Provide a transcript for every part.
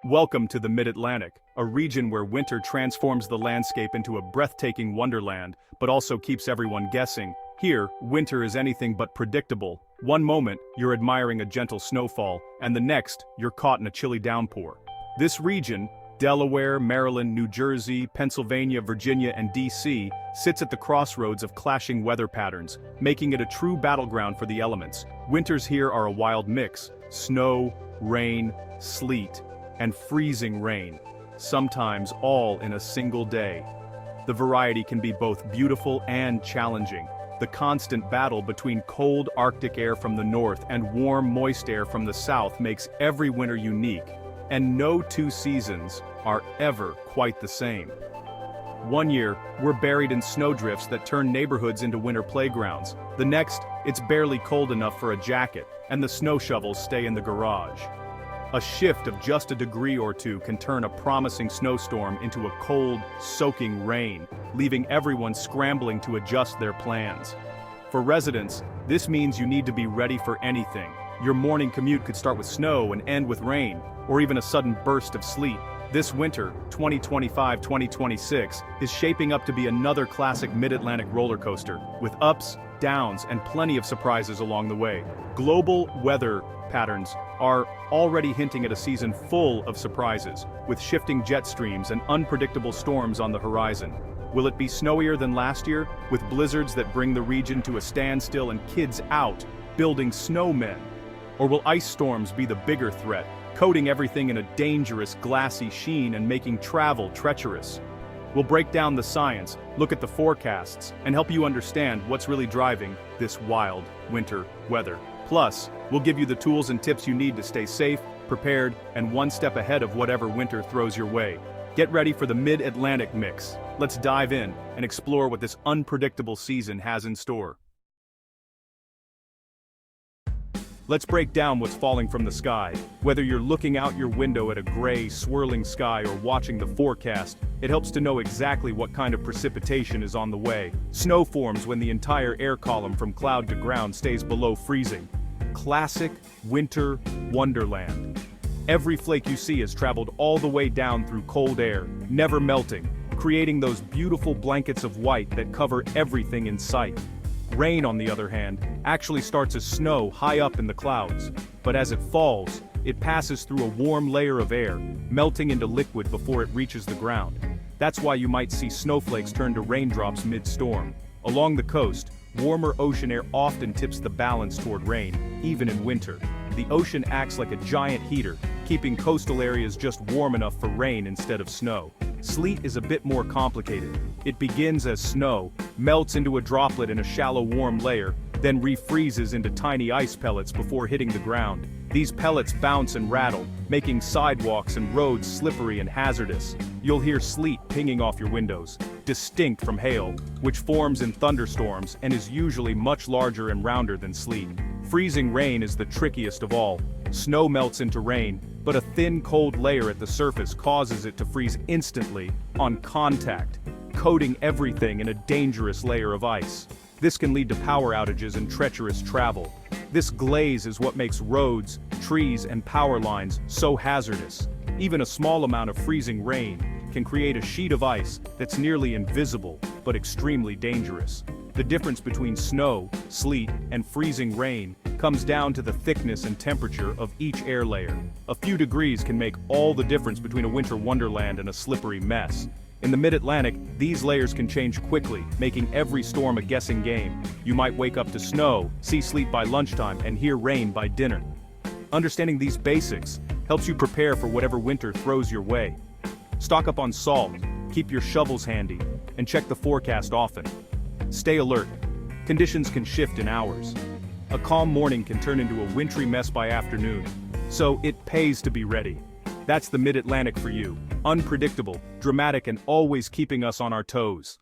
Welcome to the Mid-Atlantic, a region where winter transforms the landscape into a breathtaking wonderland, but also keeps everyone guessing. Here, winter is anything but predictable. One moment, you're admiring a gentle snowfall, and the next, you're caught in a chilly downpour. This region, Delaware, Maryland, New Jersey, Pennsylvania, Virginia, and D.C., sits at the crossroads of clashing weather patterns, making it a true battleground for the elements. Winters here are a wild mix: snow, rain, sleet, and freezing rain, sometimes all in a single day. The variety can be both beautiful and challenging. The constant battle between cold Arctic air from the north and warm, moist air from the south makes every winter unique, and no two seasons are ever quite the same. One year, we're buried in snowdrifts that turn neighborhoods into winter playgrounds. The next, it's barely cold enough for a jacket, and the snow shovels stay in the garage. A shift of just a degree or two can turn a promising snowstorm into a cold, soaking rain, leaving everyone scrambling to adjust their plans. For residents, this means you need to be ready for anything. Your morning commute could start with snow and end with rain, or even a sudden burst of sleet. This winter, 2025-2026, is shaping up to be another classic mid-Atlantic roller coaster, with ups, downs, and plenty of surprises along the way. Global weather patterns are already hinting at a season full of surprises, with shifting jet streams and unpredictable storms on the horizon. Will it be snowier than last year, with blizzards that bring the region to a standstill and kids out, building snowmen? Or will ice storms be the bigger threat, coating everything in a dangerous glassy sheen and making travel treacherous? We'll break down the science, look at the forecasts, and help you understand what's really driving this wild winter weather. Plus, we'll give you the tools and tips you need to stay safe, prepared, and one step ahead of whatever winter throws your way. Get ready for the Mid-Atlantic mix. Let's dive in and explore what this unpredictable season has in store. Let's break down what's falling from the sky. Whether you're looking out your window at a gray, swirling sky or watching the forecast, it helps to know exactly what kind of precipitation is on the way. Snow forms when the entire air column from cloud to ground stays below freezing. Classic winter wonderland. Every flake you see has traveled all the way down through cold air, never melting, creating those beautiful blankets of white that cover everything in sight. Rain, on the other hand, actually starts as snow high up in the clouds, but as it falls, it passes through a warm layer of air, melting into liquid before it reaches the ground. That's why you might see snowflakes turn to raindrops mid-storm. Along the coast, warmer ocean air often tips the balance toward rain, even in winter. The ocean acts like a giant heater, keeping coastal areas just warm enough for rain instead of snow. Sleet is a bit more complicated. It begins as snow, melts into a droplet in a shallow warm layer, then refreezes into tiny ice pellets before hitting the ground. These pellets bounce and rattle, making sidewalks and roads slippery and hazardous. You'll hear sleet pinging off your windows, distinct from hail, which forms in thunderstorms and is usually much larger and rounder than sleet. Freezing rain is the trickiest of all. Snow melts into rain, but a thin, cold layer at the surface causes it to freeze instantly, on contact, coating everything in a dangerous layer of ice. This can lead to power outages and treacherous travel. This glaze is what makes roads, trees, and power lines so hazardous. Even a small amount of freezing rain can create a sheet of ice that's nearly invisible, but extremely dangerous. The difference between snow, sleet, and freezing rain comes down to the thickness and temperature of each air layer. A few degrees can make all the difference between a winter wonderland and a slippery mess. In the mid-Atlantic, these layers can change quickly, making every storm a guessing game. You might wake up to snow, see sleet by lunchtime, and hear rain by dinner. Understanding these basics helps you prepare for whatever winter throws your way. Stock up on salt, keep your shovels handy, and check the forecast often. Stay alert. Conditions can shift in hours. A calm morning can turn into a wintry mess by afternoon, so it pays to be ready. That's the Mid-Atlantic for you. Unpredictable, dramatic, and always keeping us on our toes.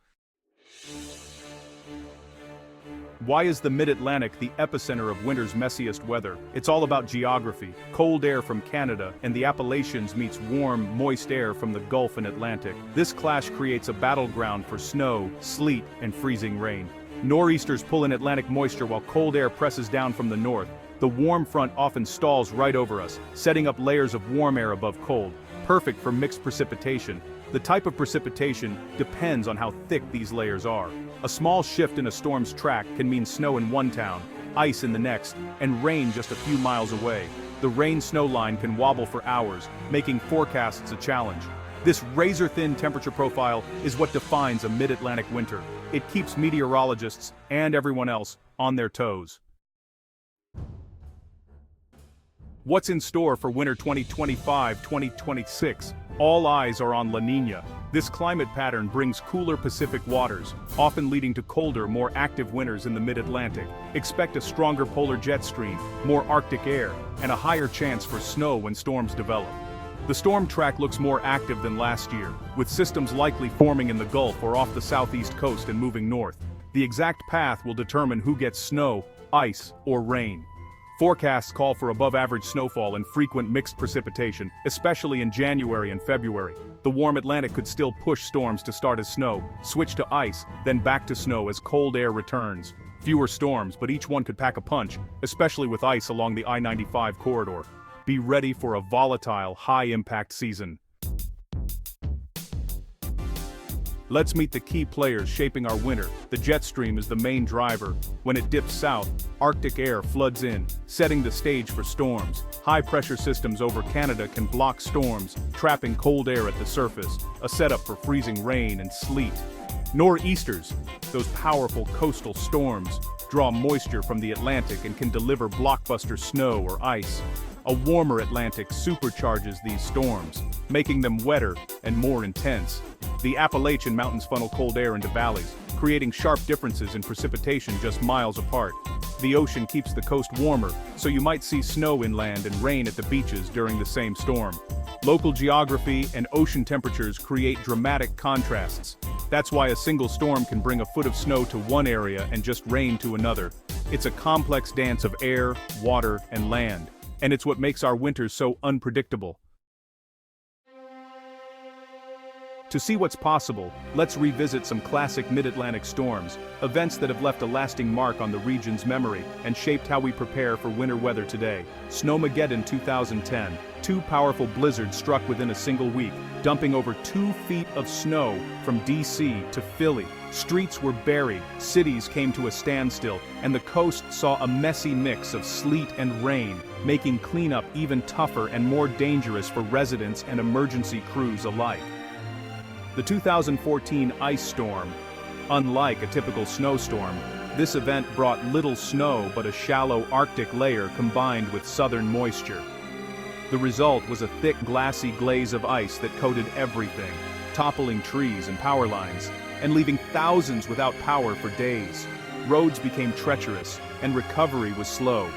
Why is the Mid-Atlantic the epicenter of winter's messiest weather? It's all about geography. Cold air from Canada and the Appalachians meets warm, moist air from the Gulf and Atlantic. This clash creates a battleground for snow, sleet, and freezing rain. Nor'easters pull in Atlantic moisture while cold air presses down from the north. The warm front often stalls right over us, setting up layers of warm air above cold. perfect for mixed precipitation. The type of precipitation depends on how thick these layers are. A small shift in a storm's track can mean snow in one town, ice in the next, and rain just a few miles away. The rain-snow line can wobble for hours, making forecasts a challenge. This razor-thin temperature profile is what defines a mid-Atlantic winter. It keeps meteorologists and everyone else on their toes. What's in store for winter 2025-2026? All eyes are on La Niña. This climate pattern brings cooler Pacific waters, often leading to colder, more active winters in the mid-Atlantic. Expect a stronger polar jet stream, more Arctic air, and a higher chance for snow when storms develop. The storm track looks more active than last year, with systems likely forming in the Gulf or off the southeast coast and moving north. The exact path will determine who gets snow, ice, or rain. Forecasts call for above-average snowfall and frequent mixed precipitation, especially in January and February. The warm Atlantic could still push storms to start as snow, switch to ice, then back to snow as cold air returns. Fewer storms, but each one could pack a punch, especially with ice along the I-95 corridor. Be ready for a volatile, high-impact season. Let's meet the key players shaping our winter. The jet stream is the main driver. When it dips south, Arctic air floods in, setting the stage for storms. High-pressure systems over Canada can block storms, trapping cold air at the surface, a setup for freezing rain and sleet. Nor'easters, those powerful coastal storms, draw moisture from the Atlantic and can deliver blockbuster snow or ice. A warmer Atlantic supercharges these storms, making them wetter and more intense. The Appalachian Mountains funnel cold air into valleys, creating sharp differences in precipitation just miles apart. The ocean keeps the coast warmer, so you might see snow inland and rain at the beaches during the same storm. Local geography and ocean temperatures create dramatic contrasts. That's why a single storm can bring a foot of snow to one area and just rain to another. It's a complex dance of air, water, and land. And it's what makes our winters so unpredictable. To see what's possible, let's revisit some classic mid-Atlantic storms, events that have left a lasting mark on the region's memory and shaped how we prepare for winter weather today. Snowmageddon 2010. Two powerful blizzards struck within a single week, dumping over 2 feet of snow from DC to Philly. Streets were buried, cities came to a standstill, and the coast saw a messy mix of sleet and rain, making cleanup even tougher and more dangerous for residents and emergency crews alike. The 2014 ice storm. Unlike a typical snowstorm, this event brought little snow but a shallow Arctic layer combined with southern moisture. The result was a thick glassy glaze of ice that coated everything, toppling trees and power lines, and leaving thousands without power for days. Roads became treacherous, and recovery was slow.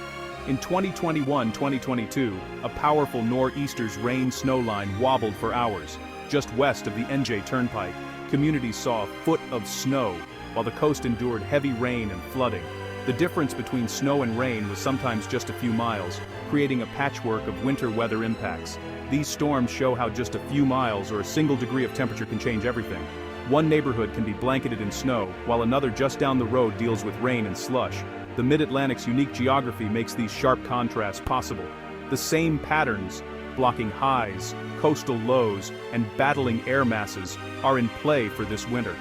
In 2021-2022, a powerful nor'easter's rain-snow line wobbled for hours. Just west of the NJ Turnpike, communities saw a foot of snow, while the coast endured heavy rain and flooding. The difference between snow and rain was sometimes just a few miles, creating a patchwork of winter weather impacts. These storms show how just a few miles or a single degree of temperature can change everything. One neighborhood can be blanketed in snow, while another just down the road deals with rain and slush. The Mid-Atlantic's unique geography makes these sharp contrasts possible. The same patterns, blocking highs, coastal lows, and battling air masses, are in play for this winter.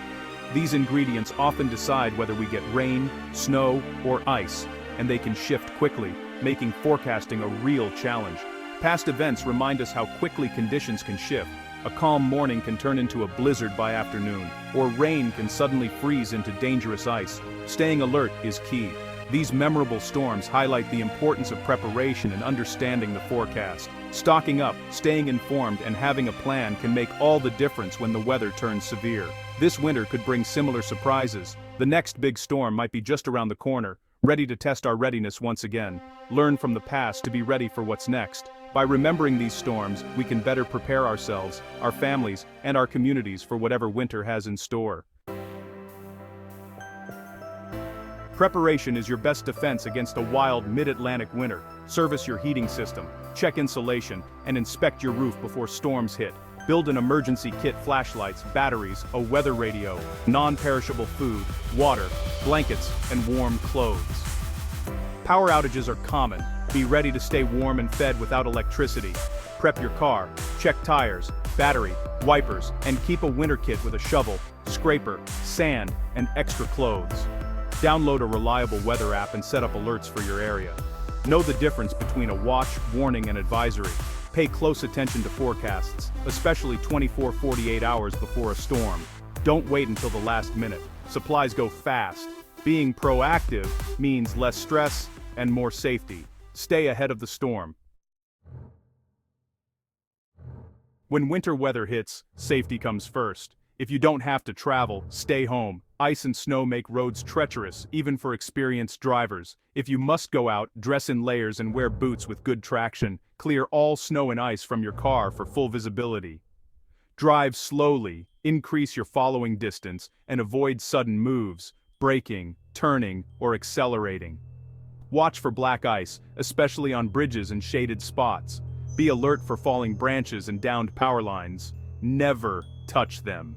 These ingredients often decide whether we get rain, snow, or ice, and they can shift quickly, making forecasting a real challenge. Past events remind us how quickly conditions can shift. A calm morning can turn into a blizzard by afternoon, or rain can suddenly freeze into dangerous ice. Staying alert is key. These memorable storms highlight the importance of preparation and understanding the forecast. Stocking up, staying informed, and having a plan can make all the difference when the weather turns severe. This winter could bring similar surprises. The next big storm might be just around the corner, ready to test our readiness once again. Learn from the past to be ready for what's next. By remembering these storms, we can better prepare ourselves, our families, and our communities for whatever winter has in store. Preparation is your best defense against a wild mid-Atlantic winter. Service your heating system, check insulation, and inspect your roof before storms hit. Build an emergency kit: flashlights, batteries, a weather radio, non-perishable food, water, blankets, and warm clothes. Power outages are common. Be ready to stay warm and fed without electricity. Prep your car. Check tires, battery, wipers, and keep a winter kit with a shovel, scraper, sand, and extra clothes. Download a reliable weather app and set up alerts for your area. Know the difference between a watch, warning, and advisory. Pay close attention to forecasts, especially 24-48 hours before a storm. Don't wait until the last minute. Supplies go fast. Being proactive means less stress and more safety. Stay ahead of the storm. When winter weather hits, safety comes first. If you don't have to travel, stay home. Ice and snow make roads treacherous, even for experienced drivers. If you must go out, dress in layers and wear boots with good traction. Clear all snow and ice from your car for full visibility. Drive slowly, increase your following distance, and avoid sudden moves, braking, turning, or accelerating. Watch for black ice, especially on bridges and shaded spots. Be alert for falling branches and downed power lines. Never touch them.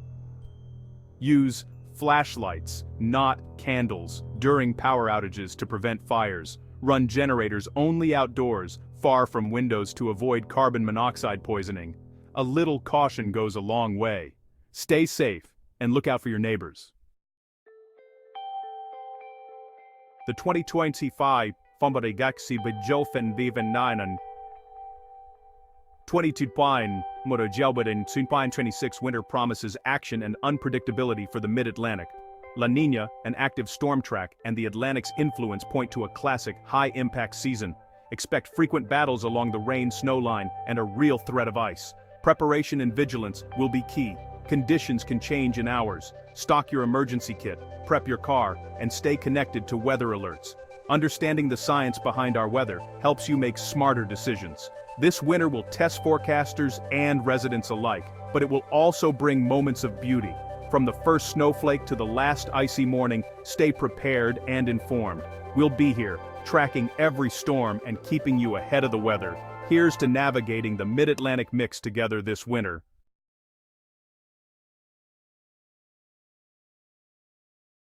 Use flashlights, not candles, during power outages to prevent fires. Run generators only outdoors, far from windows to avoid carbon monoxide poisoning. A little caution goes a long way. Stay safe and look out for your neighbors. The 2025 Fombarigaki Bidjofen Viven Ninen 22 Pine Moto Jelbadin Sunpine 26 winter promises action and unpredictability for the mid-Atlantic. La Niña, an active storm track, and the Atlantic's influence point to a classic, high-impact season. Expect frequent battles along the rain-snow line and a real threat of ice. Preparation and vigilance will be key. Conditions can change in hours. Stock your emergency kit, prep your car, and stay connected to weather alerts. Understanding the science behind our weather helps you make smarter decisions. This winter will test forecasters and residents alike, but it will also bring moments of beauty. From the first snowflake to the last icy morning, stay prepared and informed. We'll be here, tracking every storm and keeping you ahead of the weather. Here's to navigating the Mid-Atlantic mix together this winter.